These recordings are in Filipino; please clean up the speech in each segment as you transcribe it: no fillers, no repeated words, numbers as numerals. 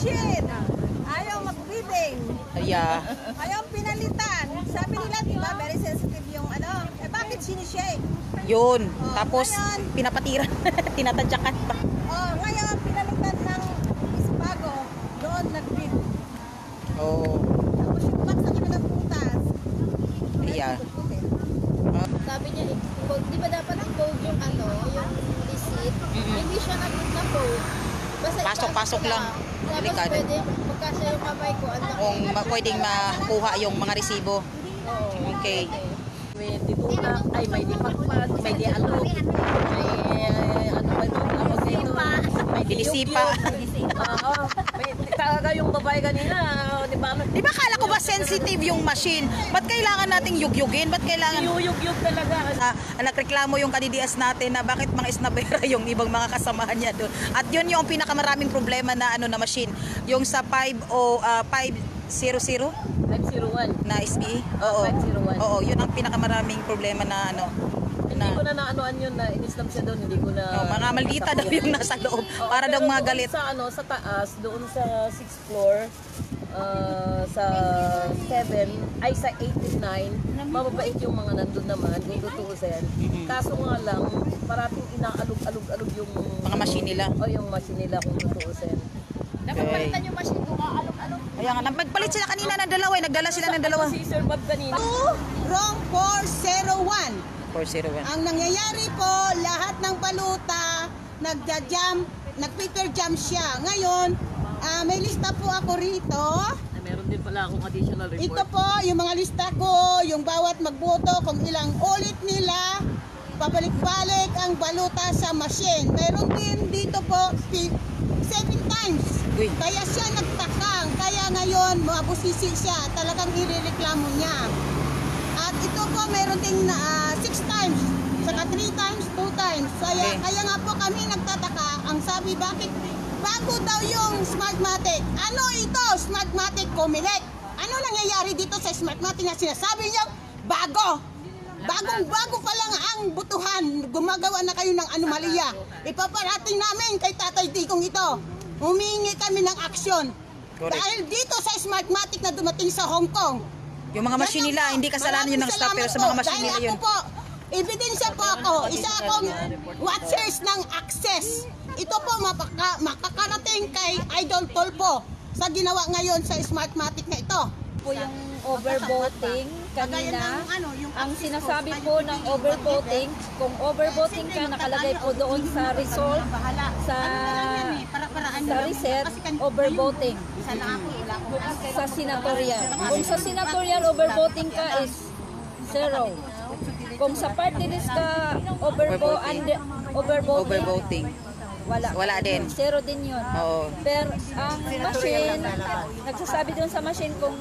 machine. Ayaw mag-bidding. Yeah. Ayaw pinalitan. Sabi nila, di ba, very sensitive yung ano. Eh, bakit sinishake? Yun. Oh, Tapos, ngayon, pinapatiran. Tinatadyakan pa. oh, ngayon, pinalitan ng isbago. Doon nag-bid. Oo. Tapos yung box sa kanilang putas. Yeah. Sabi niya, di ba dapat i-code yung ano, yung receipt? Hindi siya nag-code. Basta Pasok-pasok lang. Tapos Delikado. pwede, magkasya yung kamay ko. Kung pwedeng makuha yung mga resibo. Okay. May tituna, ay may dipakpag, may dialog, may ano ba ito, tawag dito, may Dinisipa. Oo, may talaga yung babae kanina, di ba? Di ba kala ko ba sensitive yung machine? Ba't kailangan nating yugyugin? Ba't kailangan... Yuyug-yug talaga. Nagreklamo yung kadidias natin na bakit mga isnabera yung ibang mga kasamahan niya doon. At yun yung pinakamaraming problema na ano na machine. Yung sa 500 501. na SBE. Oo. 501. Oo, yun ang pinakamaraming problema na ano. Hindi ko na naanoan yun na in-slam siya doon, hindi ko na... Mga maldita daw yung nasa loob para daw mga galit. Sa ano, sa taas, doon sa 6th floor, sa 7, ay sa 8 and 9, mababait yung mga nandun naman, kung tutuusin. Kaso nga lang, parating inaalog-alog yung... Mga machine nila. O yung machine nila kung tutuusin. Dapat palitan yung machine kung aalog-alog. Kaya nga, nagpalit sila kanina ng dalawa, nagdala sila ng dalawa. Si Sir Bob kanina. Wrong 401. 401. Ang nangyayari po, lahat ng baluta, nagja-jump, nag-paper jump siya. Ngayon, may lista po ako rito. Meron din pala akong additional report. Ito po, yung mga lista ko, yung bawat magboto, kung ilang ulit nila, pabalik-balik ang baluta sa machine. Meron din dito po, 7 times. Uy. Kaya siya nagtakang, kaya ngayon, mabusisi siya, talagang irereklamo niya. At ito po, meron ding 6 times, saka 3 times, 2 times. Kaya nga po kami nagtataka, ang sabi, bakit bago daw yung Smartmatic? Ano ito, Smartmatic Comelec? Ano nangyayari dito sa Smartmatic na sinasabi niyo? Bago! Bagong-bago pa lang ang butuhan, gumagawa na kayo ng anomalya. Ipaparating namin kay Tatay Digong ito. Humingi kami ng aksyon. Dahil dito sa Smartmatic na dumating sa Hong Kong. Yung mga machine nila, hindi kasalanan yun ng staff, pero sa mga machine nila yun. Dahil ako po, ebidensya po ako, isa akong watchers ng access. Ito po makakarating kay Idol Tolpo sa ginawa ngayon sa Smartmatic na ito. Po yung overvoting kanina, ang sinasabi po ng overvoting, kung overvoting ka, nakalagay po doon sa result, sa reset, overvoting. Sa senatorial. Kung sa senatorial overvoting ka is 0. Kung sa party list ka overvoting, wala din. 0 din yun. Oo. Pero ang machine, nagsasabi doon sa machine kung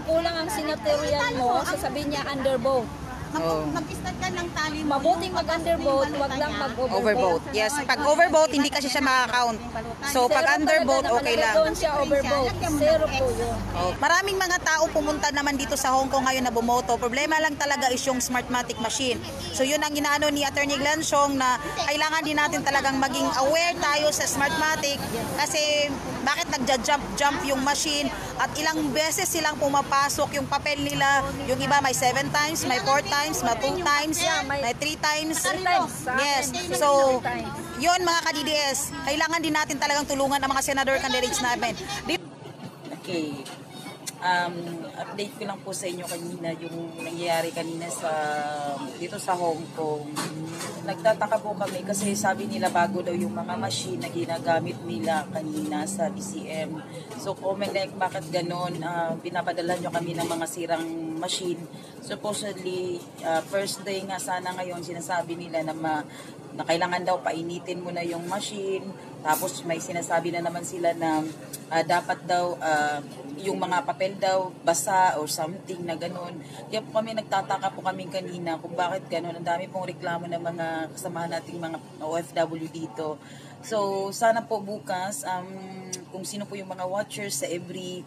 kulang ang senatorial mo, sasabihin niya undervote. Mag-start ka ng tali mo. Mabuting mag-undervote, wag lang mag-overvote. Overvote. Yes, pag overvote, hindi kasi siya makaka-count. So, pag undervote, okay lang. Doon siya overvote. 0 po yun. Maraming mga tao pumunta naman dito sa Hong Kong ngayon na bumoto. Problema lang talaga is yung Smartmatic machine. So, yun ang inaano ni Attorney Glenn Siong na kailangan din natin talagang maging aware tayo sa Smartmatic kasi bakit nagja-jump yung machine at ilang beses silang pumapasok yung papel nila. Yung iba may 7 times, may 4 times, may 2 times, may 3 times. Yes. So, yun mga ka-DDS, kailangan din natin talagang tulungan ang mga senador candidates namin. Okay. Update ko lang po sa inyo kanina yung nangyayari kanina dito sa Hong Kong. Nagtataka po kami kasi sabi nila bago daw yung mga machine na ginagamit nila kanina sa BCM. So Comelec, bakit ganon? Pinapadala nyo kami ng mga sirang machine. Supposedly, first day nga sana ngayon, sinasabi nila na kailangan daw painitin mo na yung machine. Tapos may sinasabi na naman sila na dapat daw yung mga papel daw basa or something na ganun. Kaya po kami nagtataka po kami kanina kung bakit ganun. Ang dami pong reklamo ng mga kasamahan nating mga OFW dito. So sana po bukas kung sino po yung mga watchers sa every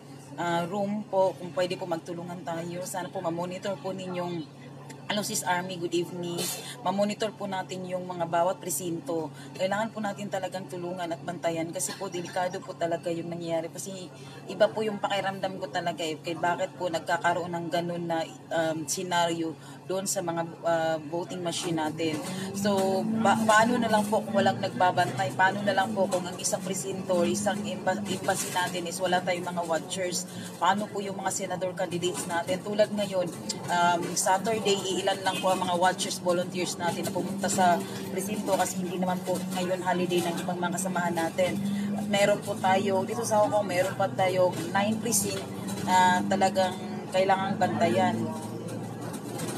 room po, kung pwede po magtulungan tayo. Sana po ma-monitor po ninyong Hello Sis Army, good evening. Mamonitor po natin yung mga bawat presinto. Kailangan po natin talagang tulungan at bantayan kasi po delikado po talaga yung nangyayari. Kasi iba po yung pakiramdam ko talaga kaya bakit po nagkakaroon ng ganun na scenario doon sa mga voting machine natin. So, paano na lang po kung walang nagbabantay? Paano na lang po kung ang isang presinto, isang embassy natin is wala tayong mga watchers? Paano po yung mga senador candidates natin? Tulad ngayon, Saturday, ilan lang po ang mga watchers, volunteers natin na pumunta sa presinto kasi hindi naman po ngayon holiday ng ibang mga kasamahan natin. At meron po tayo, dito sa Hong Kong, meron pa tayo 9 precinct na talagang kailangang bantayan.